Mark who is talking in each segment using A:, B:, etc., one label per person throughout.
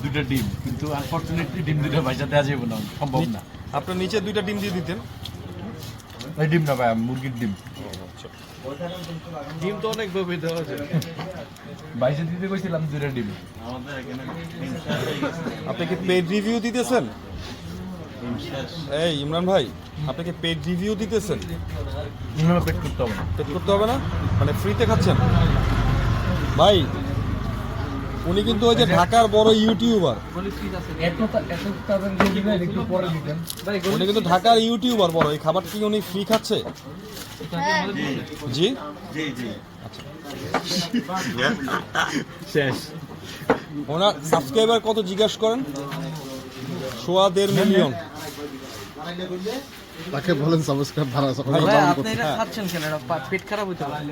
A: দুইটা ডিম, কিন্তু আনফরচুনেটলি ডিম দুইটা পয়সা দেওয়া যাবে না, সম্ভব না।
B: আপনার নিচে 2টা ডিম দিয়ে দিতেন।
A: এই ডিম না ভাই, মুরগির ডিম।
C: ডিম তো অনেক ভাবে দেওয়া যায়।
A: বাইশে দিতে কইছিলাম 2টা ডিম।
B: আপনি কি পেড রিভিউ দিতেছেন? এই ইমরান ভাই, আপনি কি পেড রিভিউ দিতেছেন?
A: পেট করতে হবে না।
B: পেড করতে হবে না, মানে ফ্রিতে খাচ্ছেন? ভাই উনি কিন্তু ওই যে ঢাকার বড় ইউটিউবার, উনি কিন্তু ঢাকার ইউটিউবার বড়। এই খাবার কি উনি ফ্রি খাচ্ছে? জি
A: শেষ।
B: ওনার সাবস্ক্রাইবার কত জিজ্ঞাসা করেন? 1.5 মিলিয়ন।
D: তাকে বলেন সাবস্ক্রাইব ভাড়া
C: ভাই আপনি এটা খাচ্ছেন কেন? এটা পেট খারাপ হইতে পারে।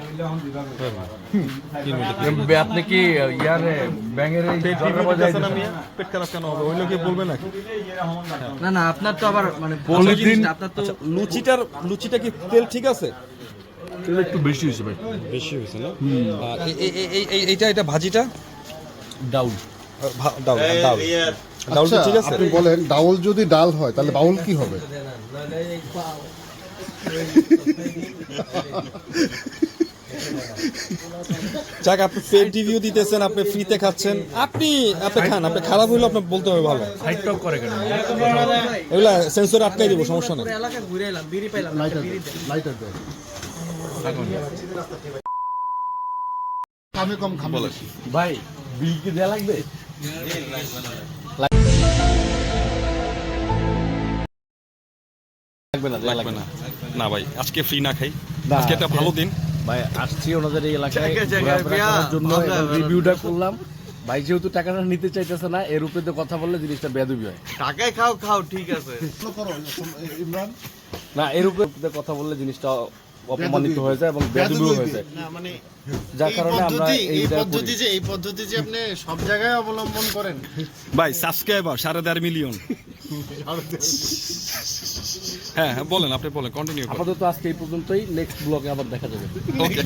A: আপনি কি ইয়ারে ব্যাঙের এই
B: পেট রিভিউ দিতেছেন, আমি পেট খারাপ কেন হবে? ওই লোকে বলবে নাকি?
C: না না, আপনার তো আবার মানে আপনার তো
B: লুচিটা কি তেল ঠিক আছে?
A: একটু বেশি হয়েছে ভাই।
B: বেশি হয়েছে না? আর এইটা ভাজিটা
A: ডাউল।
B: ডাউল
D: আচ্ছা,
B: ঠিক আছে?
D: আপনি বলেন ডাউল যদি ডাল হয় তাহলে বাউল কি হবে?
B: যাক, আপনি পেড রিভিউ দিতেছেন, আপনি ফ্রিতে খাচ্ছেন, আপনি খান, আপনি খারাপ হইলে আপনি বলতে হবে ভালো।
A: হাইট টক করে কেন?
B: এগুলা সেন্সরে আটকাই দিব, সমস্যা নেই।
C: এলাকা ঘুরে এলাম, বিড়ি পাইলাম না, বিড়ি দেন।
D: লাইটার দেয়। আমি কম খাবো।
A: ভাই বিল কি দেয়া লাগবে?
B: লাগবে না। না ভাই, আজকে ফ্রি না খাই,
A: না,
B: আজকে একটা ভালো দিন।
A: ভাই আসছি ওনাদের এই এলাকায়
C: জায়গায়
A: ঘোরাফেরা
C: বিয়া,
A: করার জন্য,
C: আমরা
A: রিভিউটা করলাম। ভাই যেহেতু টাকাটা নিতে চাইতেছে না, এর উপরে তো কথা বললে জিনিসটা বেয়াদবি হয়।
C: টাকায় খাও খাও, ঠিক আছে।
D: ইমরান
A: না, এর উপরে কথা বললে জিনিসটা অপমানিত হয়ে যায় এবং বেয়াদবিও হয়ে যায়,
E: না মানে
A: যার কারণে আমরা
E: এই
A: এইটা
E: পদ্ধতি
A: করি।
E: যে এই পদ্ধতি যে আপনি সব জায়গায় অবলম্বন করেন।
B: ভাই সাবস্ক্রাইবার 1.5 মিলিয়ন। হ্যাঁ বলেন, আপনি বলেন, কন্টিনিউ করেন।
A: আপাতত আজকে এই পর্যন্তই, নেক্সট ব্লগে আবার দেখা যাবে।
B: ওকে।